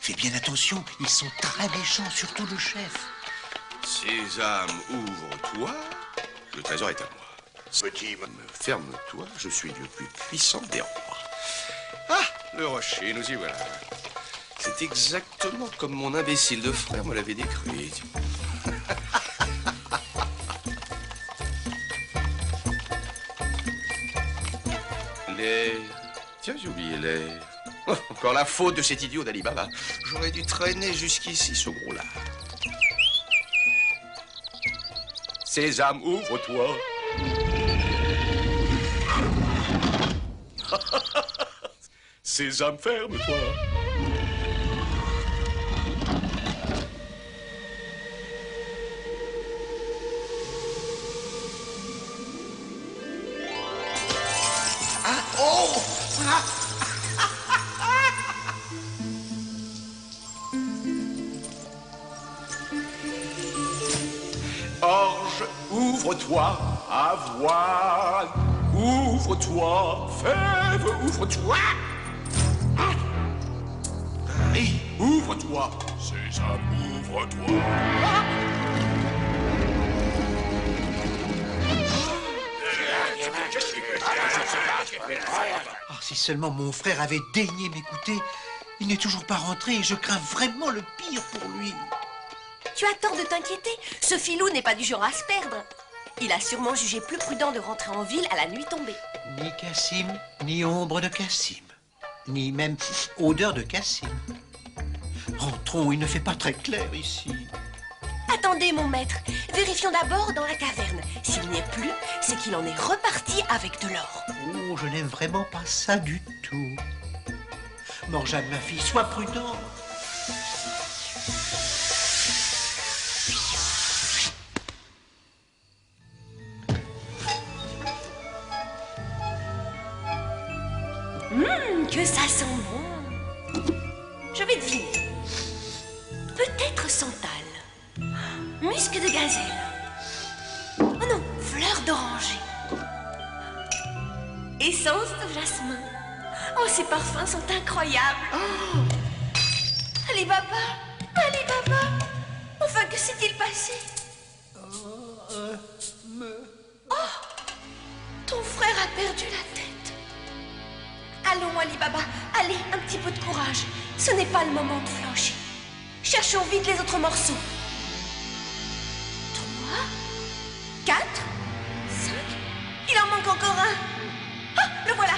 Fais bien attention, ils sont très méchants, surtout le chef. Sésame, ouvre-toi. Le trésor est à moi. Petit, ferme-toi, je suis le plus puissant des rois. Ah, le rocher, nous y voilà. C'est exactement comme mon imbécile de frère me l'avait décrit. L'air. Tiens, j'ai oublié l'air. Oh, encore la faute de cet idiot d'Ali Baba. J'aurais dû traîner jusqu'ici ce gros-là. Sésame, ouvre-toi. Sésame, ferme-toi. Ah, oh ah. Orge, ouvre-toi, avoine, ouvre-toi, fève, ouvre-toi. Riz, ouvre-toi. Sésame, ouvre-toi. Oh, si seulement mon frère avait daigné m'écouter. Il n'est toujours pas rentré et je crains vraiment le pire pour lui. Tu as tort de t'inquiéter. Ce filou n'est pas du genre à se perdre. Il a sûrement jugé plus prudent de rentrer en ville à la nuit tombée. Ni Cassim, ni ombre de Cassim. Ni même odeur de Cassim. Rentrons, il ne fait pas très clair ici. Attendez, mon maître. Vérifions d'abord dans la caverne. S'il n'y est plus, c'est qu'il en est reparti avec de l'or. Oh, je n'aime vraiment pas ça du tout. Morjane, ma fille, sois prudente. Que ça sent bon. Je vais deviner. Peut-être santal. Musc de gazelle. Oh non, fleur d'oranger. Essence de jasmin. Oh, ces parfums sont incroyables. Oh. Ali Baba, Ali Baba. Enfin, que s'est-il passé? Oh, ton frère a perdu la tête. Allons, Ali Baba, allez, un petit peu de courage. Ce n'est pas le moment de flancher. Cherchons vite les autres morceaux. 3, 4, 5. Il en manque encore un. Ah, le voilà.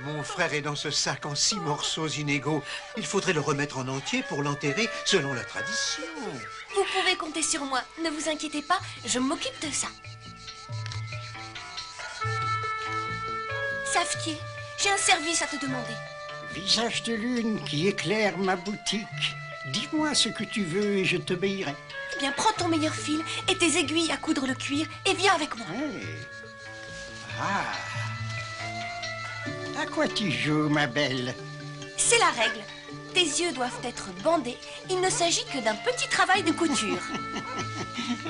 Mon frère est dans ce sac en 6 morceaux inégaux. Il faudrait le remettre en entier pour l'enterrer selon la tradition. Vous pouvez compter sur moi. Ne vous inquiétez pas, je m'occupe de ça. Safetier, j'ai un service à te demander. Visage de lune qui éclaire ma boutique. Dis-moi ce que tu veux et je t'obéirai. Eh bien, prends ton meilleur fil et tes aiguilles à coudre le cuir et viens avec moi. Hey. Ah. À quoi tu joues, ma belle? C'est la règle. Tes yeux doivent être bandés. Il ne s'agit que d'un petit travail de couture.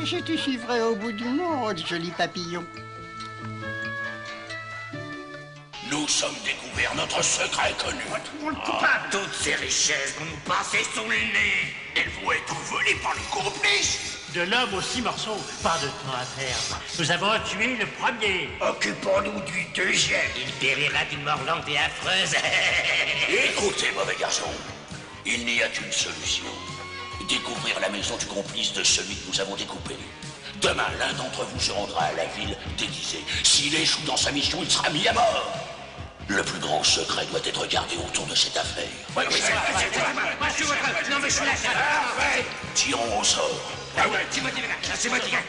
Je te suivrai au bout du monde, joli papillon. Nous sommes découverts, notre secret connu. Toutes ces richesses dont nous passez sous le nez, elles vont être volées par les complices. De l'homme aux 6 morceaux, pas de temps à perdre. Nous avons tué le premier. Occupons-nous du deuxième. Il périra d'une mort lente et affreuse. Écoutez, mauvais garçon, il n'y a qu'une solution. Découvrir la maison du complice de celui que nous avons découpé. Demain, l'un d'entre vous se rendra à la ville déguisé. S'il échoue dans sa mission, il sera mis à mort. Le plus grand secret doit être gardé autour de cette affaire. Oui, c'est vrai. Non, mais je suis là. Tirons au sort. Ah ouais, c'est moi qui gagne. C'est moi qui gagne.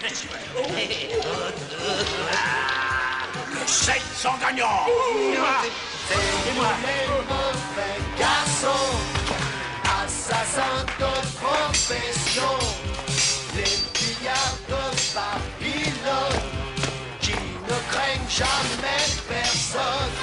Le 7 sans gagnant. C'est moi. Les mauvais garçons, assassins de profession, les pillards de Babylone, qui ne craignent jamais personne.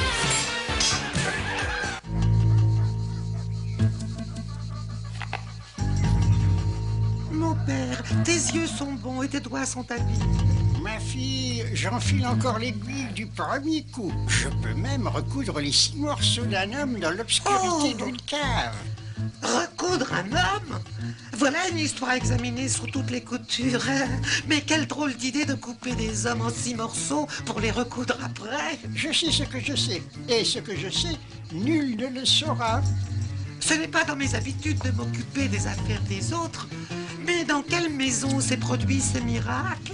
Mon père, tes yeux sont bons et tes doigts sont habiles. Ma fille, j'enfile encore l'aiguille du premier coup. Je peux même recoudre les 6 morceaux d'un homme dans l'obscurité d'une cave. Recoudre un homme? Voilà une histoire examinée sur toutes les coutures. Mais quelle drôle d'idée de couper des hommes en 6 morceaux pour les recoudre après. Je sais ce que je sais. Et ce que je sais, nul ne le saura. Ce n'est pas dans mes habitudes de m'occuper des affaires des autres. Mais dans quelle maison s'est produit ce miracle?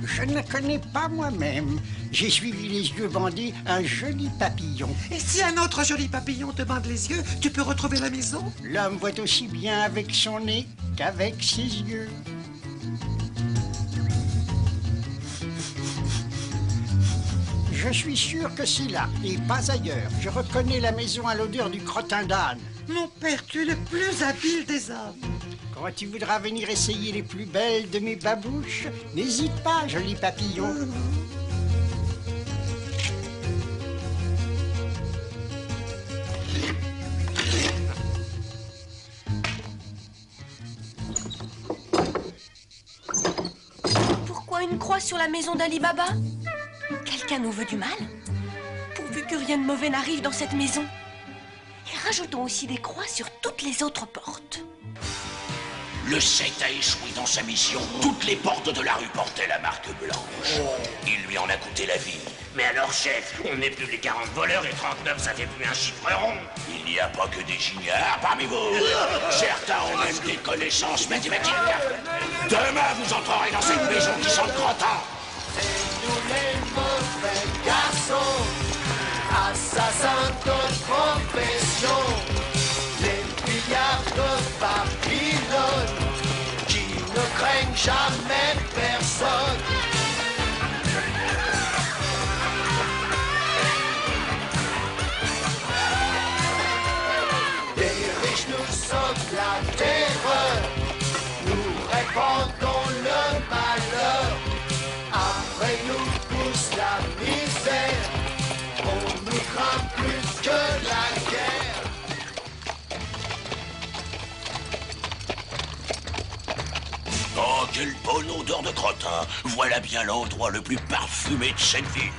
Je ne connais pas moi-même. J'ai suivi les yeux bandés un joli papillon. Et si un autre joli papillon te bande les yeux, tu peux retrouver la maison? L'homme voit aussi bien avec son nez qu'avec ses yeux. Je suis sûr que c'est là, et pas ailleurs. Je reconnais la maison à l'odeur du crottin d'âne. Mon père, tu es le plus habile des hommes. Quand tu voudras venir essayer les plus belles de mes babouches, n'hésite pas, joli papillon. Pourquoi une croix sur la maison d'Ali Baba? Quelqu'un nous veut du mal? Pourvu que rien de mauvais n'arrive dans cette maison. Et rajoutons aussi des croix sur toutes les autres portes. Le 7 a échoué dans sa mission. Toutes les portes de la rue portaient la marque blanche. Il lui en a coûté la vie. Mais alors, chef, on n'est plus les 40 voleurs et 39, ça fait plus un chiffre rond. Il n'y a pas que des ignares parmi vous. Certains ont même des connaissances mathématiques. Demain, vous entrerez dans cette maison qui sent le crottin. C'est nous les mauvais garçons, assassins de profession, les pillards de Babylone, qui ne craignent jamais personne. Les riches nous sautent la terreur, nous répandons le malheur. Après nous pousse la misère, on nous craint plus que la guerre. Oh, quelle bonne odeur de crottin. Voilà bien l'endroit le plus parfumé de cette ville.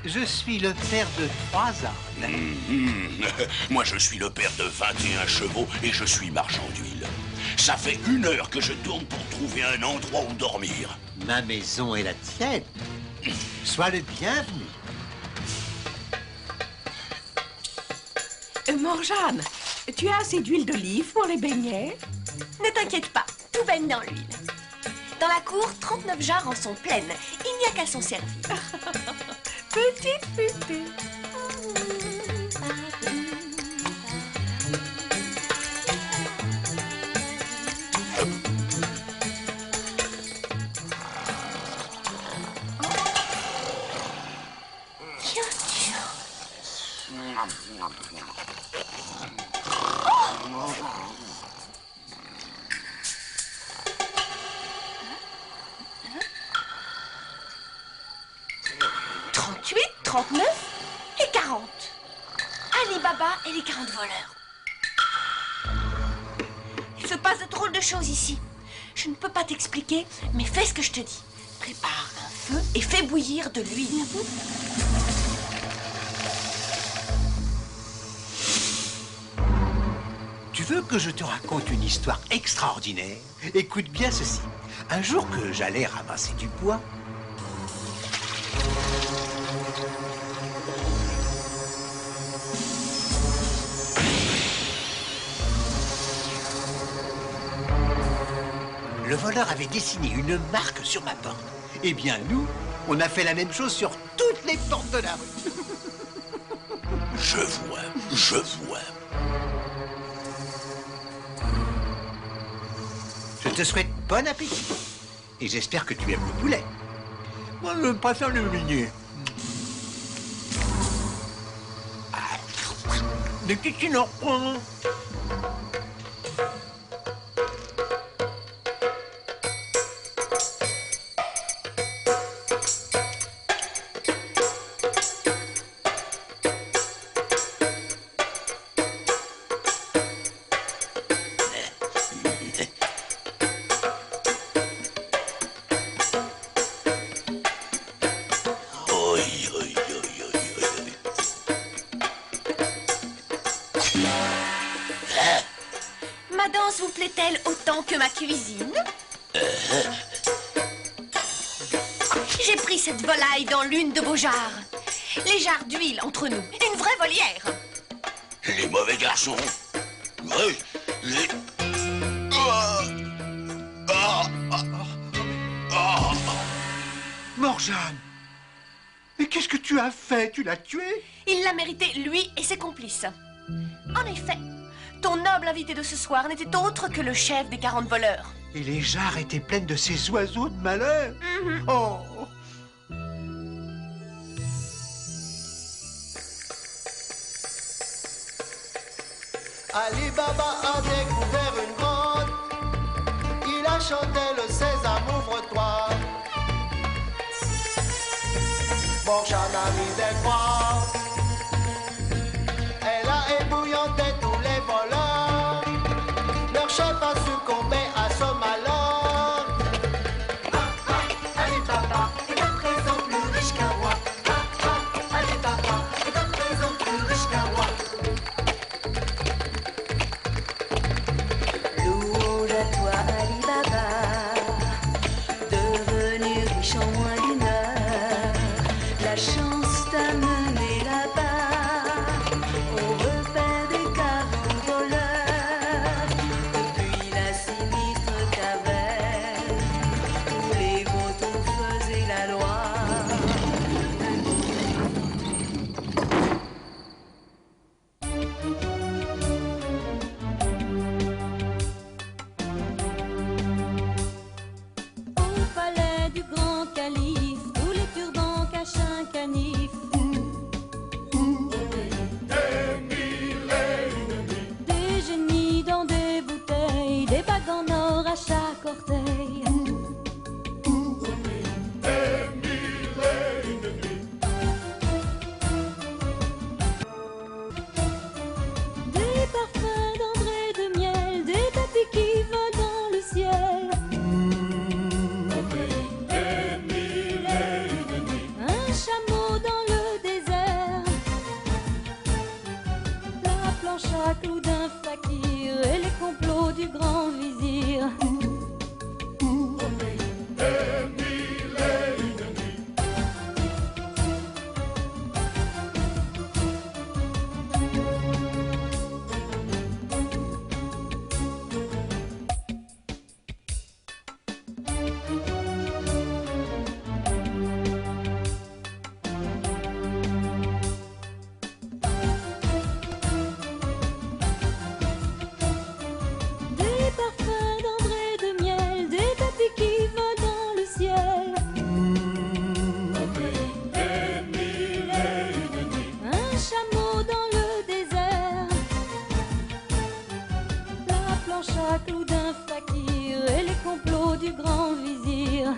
Je suis le père de 3 ânes. Moi, je suis le père de 21 chevaux et je suis marchand d'huile. Ça fait 1 heure que je tourne pour trouver un endroit où dormir. Ma maison est la tienne. Sois le bienvenu. Morjane, tu as assez d'huile d'olive pour les beignets? Ne t'inquiète pas, tout baigne dans l'huile. Dans la cour, 39 jarres en sont pleines. Il n'y a qu'à s'en servir. Petite futée. Tiens, tiens. « 38, 39 et 40. Ali Baba et les 40 voleurs. Il se passe de drôles de choses ici. Je ne peux pas t'expliquer, mais fais ce que je te dis. Prépare un feu et fais bouillir de l'huile. Tu veux que je te raconte une histoire extraordinaire? Écoute bien ceci. Un jour que j'allais ramasser du bois, le voleur avait dessiné une marque sur ma porte. Eh bien, nous, on a fait la même chose sur toutes les portes de la rue. Je vois. Je te souhaite bon appétit. Et j'espère que tu aimes le poulet. Moi, je préfère le beignet. Des petites chinois. Ma danse vous plaît-elle autant que ma cuisine? J'ai pris cette volaille dans l'une de vos jarres. Les jarres d'huile entre nous. Une vraie volière. Les mauvais garçons. Oui, les... Morjane! Mais qu'est-ce que tu as fait? Tu l'as tué? Il l'a mérité, lui et ses complices. En effet, ton noble invité de ce soir n'était autre que le chef des 40 voleurs. Et les jarres étaient pleines de ces oiseaux de malheur. Oh! Ali Baba a découvert une grotte. Il a chanté le sésame, ouvre-toi. Morjane a mis des croix. Elle a ébouillanté tous les voleurs. Leur chef a succombé à ce malheur. Ali Baba est à présent plus riche qu'un roi. Ali Baba est à présent plus riche qu'un roi. Louange à toi, Ali Baba, devenu riche en moins d'une heure. La chance t'a mené là-bas, au repère des 40 voleurs. Depuis la sinistre caverne, où les vautours faisaient la loi. Au palais du grand calife, tous les turbans cachent un canif. Des génies dans des bouteilles, des bagues en or à chaque orteil. Des parfums d'ambre et de miel, des tapis qui volent dans le ciel. Un chameau dans le désert, la planche à clous d'un fakir et les complots du grand vizir. Des parfums d'ambre et de miel, des tapis qui volent dans le ciel. Un chameau dans le désert, la planche à clous d'un fakir et les complots du grand vizir.